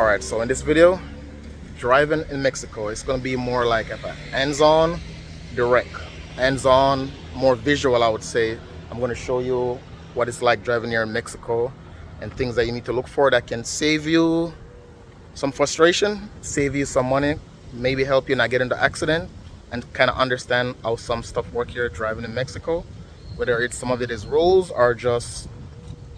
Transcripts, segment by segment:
Alright, so in this video, driving in Mexico, it's going to be more like a hands-on, direct, hands-on, more visual, I would say. I'm going to show you what it's like driving here in Mexico and things that you need to look for that can save you some frustration, save you some money, maybe help you not get into accident, and kind of understand how some stuff work here driving in Mexico, whether it's some of it is rules or just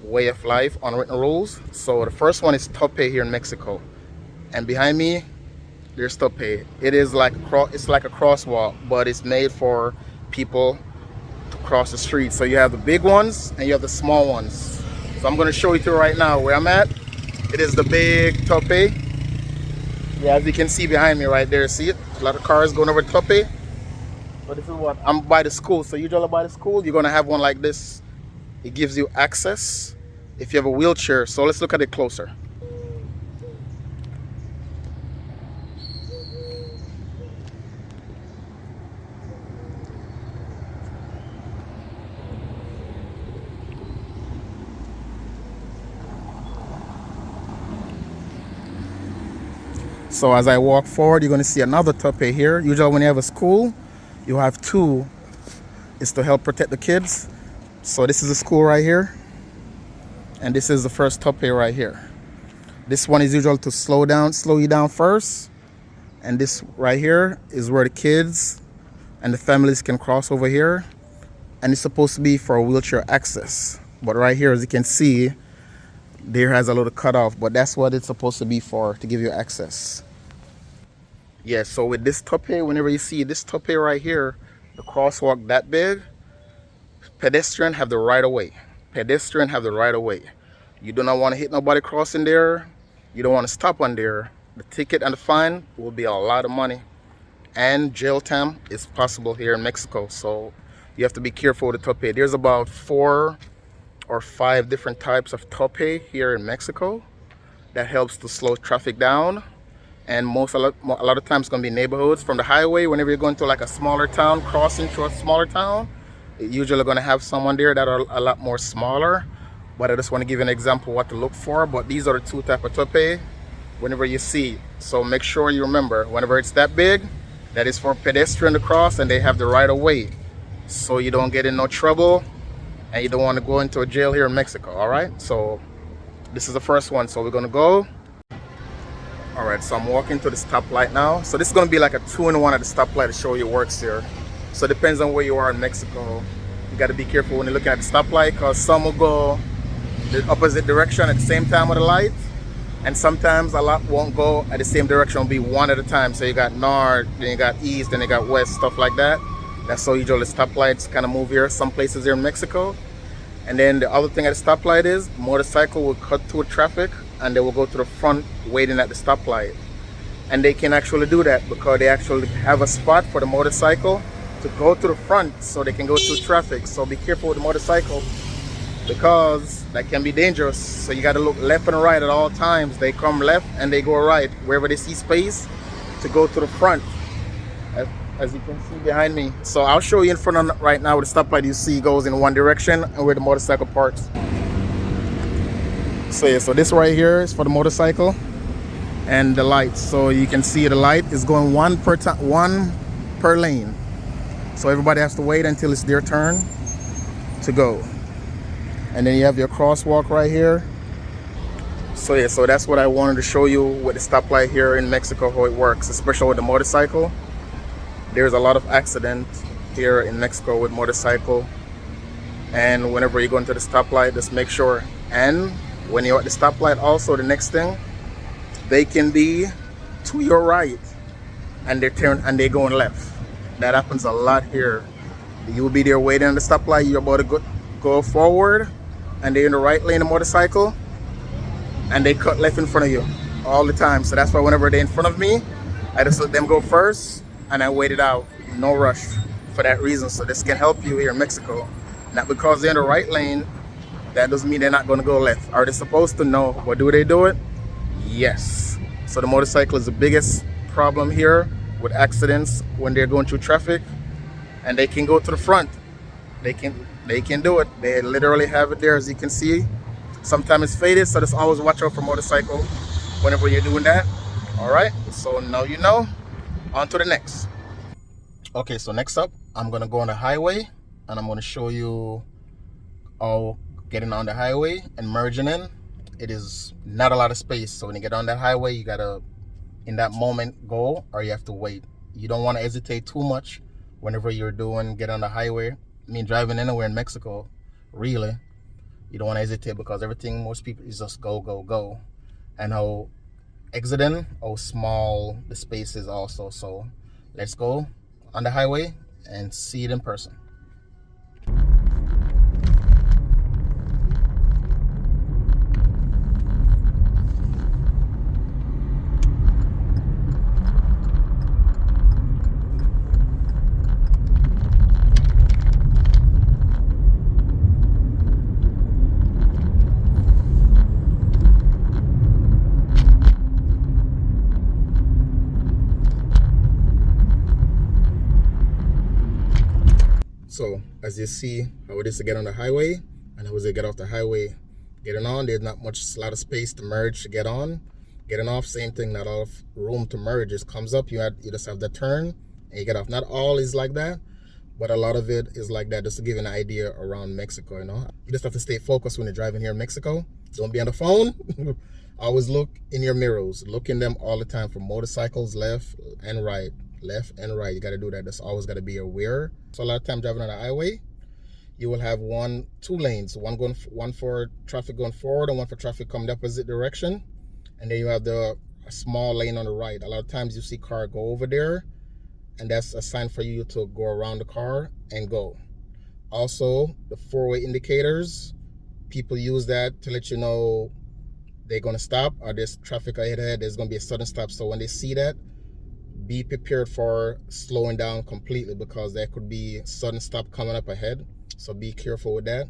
way of life, unwritten rules. So the first one is tope here in Mexico, and behind me there's tope. It is like it's like a crosswalk, but it's made for people to cross the street. So you have the big ones and you have the small ones. So I'm going to show you through right now where I'm at. It is the big tope. Yeah, as you can see behind me right there, see it? A lot of cars going over tope. But this is what I'm by the school. So usually by the school you're going to have one like this. It gives you access if you have a wheelchair. So let's look at it closer. So as I walk forward, you're going to see another tope here. Usually when you have a school, you have two. It's to help protect the kids. So this is the school right here, and this is the first tope right here. This one is usual to slow you down first, and this right here is where the kids and the families can cross over here, and it's supposed to be for wheelchair access. But right here, as you can see, there has a little cutoff, but that's what it's supposed to be for, to give you access. Yeah, so with this tope, whenever you see this tope right here, the crosswalk that big, pedestrian have the right of way. Pedestrian have the right of way. You do not want to hit nobody crossing there. You don't want to stop on there. The ticket and the fine will be a lot of money, and jail time is possible here in Mexico. So you have to be careful with the tope. There's about 4 or 5 different types of tope here in Mexico that helps to slow traffic down. And a lot of times it's going to be neighborhoods from the highway. Whenever you're going to like a smaller town, crossing through a smaller town, you're usually going to have someone there that are a lot more smaller. But I just want to give you an example what to look for. But these are the 2 types of tope whenever you see. So make sure you remember, whenever it's that big, that is for pedestrian to cross, and they have the right of way, so you don't get in no trouble and you don't want to go into a jail here in Mexico. All right, so this is the first one, so we're going to go. All right, so I'm walking to the stoplight now. So this is going to be like a 2-in-1 at the stoplight to show you works here. So it depends on where you are in Mexico. You got to be careful when you're looking at the stoplight, because some will go the opposite direction at the same time with the light, and sometimes a lot won't go at the same direction. It'll be one at a time. So you got north, then you got east, then you got west, stuff like that. That's how usually stoplights kind of move here, some places here in Mexico. And then the other thing at the stoplight is motorcycle will cut through traffic and they will go to the front waiting at the stoplight. And they can actually do that because they actually have a spot for the motorcycle to go to the front so they can go through traffic. So be careful with the motorcycle, because that can be dangerous. So you got to look left and right at all times. They come left and they go right wherever they see space to go to the front, as you can see behind me. So I'll show you in front of right now with the stoplight. You see goes in one direction and where the motorcycle parks. So yeah, so this right here is for the motorcycle and the lights. So you can see the light is going one per lane. So everybody has to wait until it's their turn to go. And then you have your crosswalk right here. So yeah, so that's what I wanted to show you with the stoplight here in Mexico, how it works, especially with the motorcycle. There's a lot of accidents here in Mexico with motorcycle. And whenever you go into the stoplight, just make sure. And when you're at the stoplight also, the next thing, they can be to your right and they're going left. That happens a lot here. You will be there waiting on the stoplight. You're about to go forward, and they're in the right lane, the motorcycle, and they cut left in front of you all the time. So that's why whenever they're in front of me, I just let them go first and I wait it out. No rush for that reason. So this can help you here in Mexico. Not because they're in the right lane, that doesn't mean they're not going to go left. Are they supposed to? No. But do they do it? Yes. So the motorcycle is the biggest problem here with accidents when they're going through traffic, and they can go to the front. They can do it. They literally have it there, as you can see. Sometimes it's faded, so just always watch out for motorcycle whenever you're doing that. All right, so now you know. On to the next. Okay, so next up, I'm gonna go on the highway, and I'm gonna show you how getting on the highway and merging in. It is not a lot of space, so when you get on that highway, you gotta, in that moment, go, or you have to wait. You don't want to hesitate too much whenever you're doing get on the highway. I mean, driving anywhere in Mexico, really, you don't want to hesitate because everything, most people, is just go, go, go. And how exiting, how small the space is also. So let's go on the highway and see it in person. So as you see how it is to get on the highway and how it is to get off the highway. Getting on, there's not much, a lot of space to merge to get on. Getting off, same thing, not all room to merge. It comes up, you just have the turn and you get off. Not all is like that, but a lot of it is like that, just to give you an idea around Mexico, you know. You just have to stay focused when you're driving here in Mexico. Don't be on the phone. Always look in your mirrors. Look in them all the time for motorcycles, left and right. Left and right, you got to do that. That's always got to be aware. So a lot of time driving on the highway, you will have two lanes, one for traffic going forward and one for traffic coming the opposite direction, and then you have a small lane on the right. A lot of times you see car go over there, and that's a sign for you to go around the car and go. Also, the four-way indicators, people use that to let you know they're going to stop, or there's traffic ahead, there's going to be a sudden stop. So when they see that, be prepared for slowing down completely, because there could be a sudden stop coming up ahead. So be careful with that.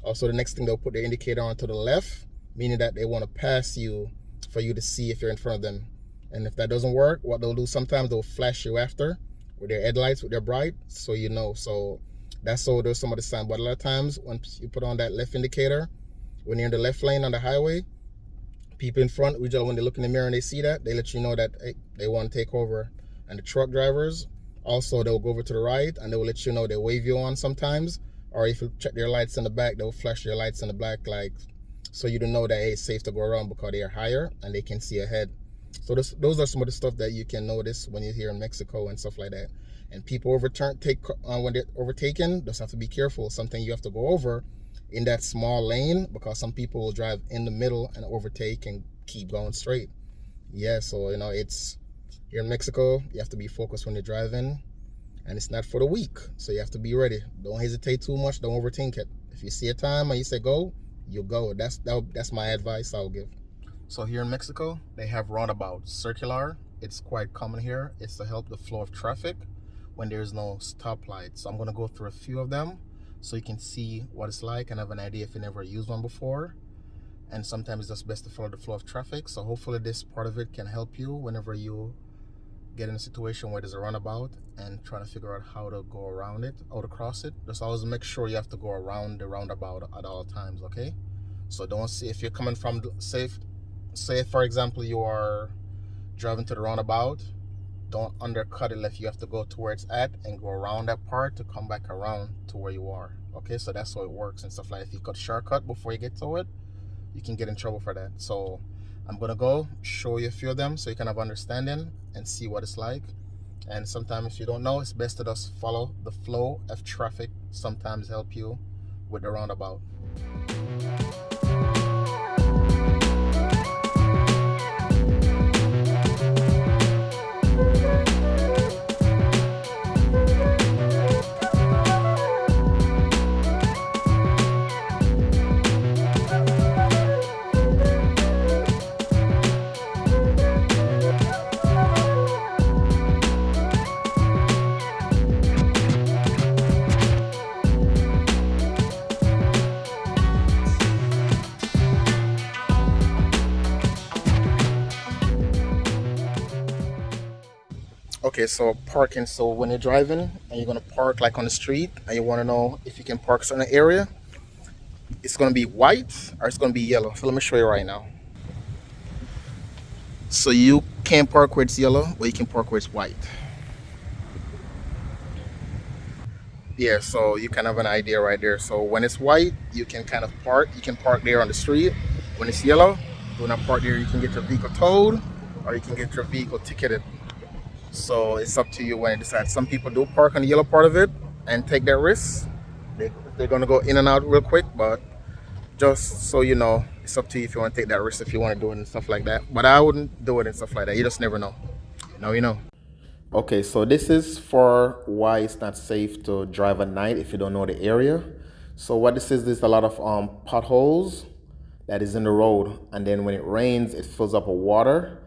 Also, the next thing, they'll put their indicator on to the left, meaning that they want to pass you for you to see if you're in front of them. And if that doesn't work, what they'll do, sometimes they'll flash you after with their headlights, with their bright, so you know. So that's so there's some of the sign. But a lot of times when you put on that left indicator, when you're in the left lane on the highway, people in front, when they look in the mirror and they see that, they let you know that, hey, they want to take over. And the truck drivers, also, they'll go over to the right and they'll let you know, they wave you on sometimes. Or if you check their lights in the back, they'll flash their lights in the back, like, so you don't know that, hey, it's safe to go around, because they are higher and they can see ahead. So those are some of the stuff that you can notice when you're here in Mexico and stuff like that. And people when they're overtaken, just have to be careful. Something you have to go over in that small lane, because some people will drive in the middle and overtake and keep going straight. Yeah, so you know, it's here in Mexico, you have to be focused when you're driving, and it's not for the weak. So you have to be ready. Don't hesitate too much. Don't overthink it. If you see a time and you say go, you go. That's my advice I'll give. So here in Mexico, they have roundabouts, circular. It's quite common here. It's to help the flow of traffic when there's no stoplight. So I'm going to go through a few of them so you can see what it's like and have an idea if you never used one before. And sometimes it's just best to follow the flow of traffic. So hopefully this part of it can help you whenever you get in a situation where there's a runabout and trying to figure out how to go around it, how to cross it. Just always make sure you have to go around the roundabout at all times, okay? So don't see, if you're coming from, say for example, you are driving to the roundabout, don't undercut it. If you have to go to where it's at and go around that part to come back around to where you are, okay? So that's how it works and stuff like that. If you cut shortcut before you get to it, you can get in trouble for that. So I'm gonna go show you a few of them so you can have understanding and see what it's like. And sometimes if you don't know, it's best to just follow the flow of traffic. Sometimes help you with the roundabout. Okay, so parking. So when you're driving and you're gonna park like on the street and you want to know if you can park in an area, it's gonna be white or it's gonna be yellow. So let me show you right now. So you can park where it's yellow, but you can park where it's white. Yeah, so you kind of have an idea right there. So when it's white, you can kind of park. You can park there on the street. When it's yellow, do not park there. You can get your vehicle towed, or you can get your vehicle ticketed. So it's up to you when you decide. Some people do park on the yellow part of it and take that risk. They're gonna go in and out real quick, but just so you know, it's up to you if you want to take that risk, if you want to do it and stuff like that. But I wouldn't do it and stuff like that. You just never know. Now you know. Okay, so this is for why it's not safe to drive at night if you don't know the area. So what this is, there's a lot of potholes that is in the road, and then when it rains, it fills up with water,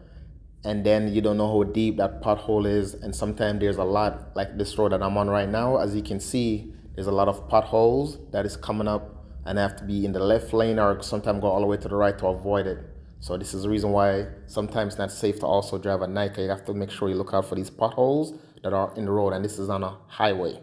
and then you don't know how deep that pothole is. And sometimes there's a lot, like this road that I'm on right now, as you can see, there's a lot of potholes that is coming up, and I have to be in the left lane or sometimes go all the way to the right to avoid it. So this is the reason why sometimes it's not safe to also drive at night. You have to make sure you look out for these potholes that are in the road, and this is on a highway.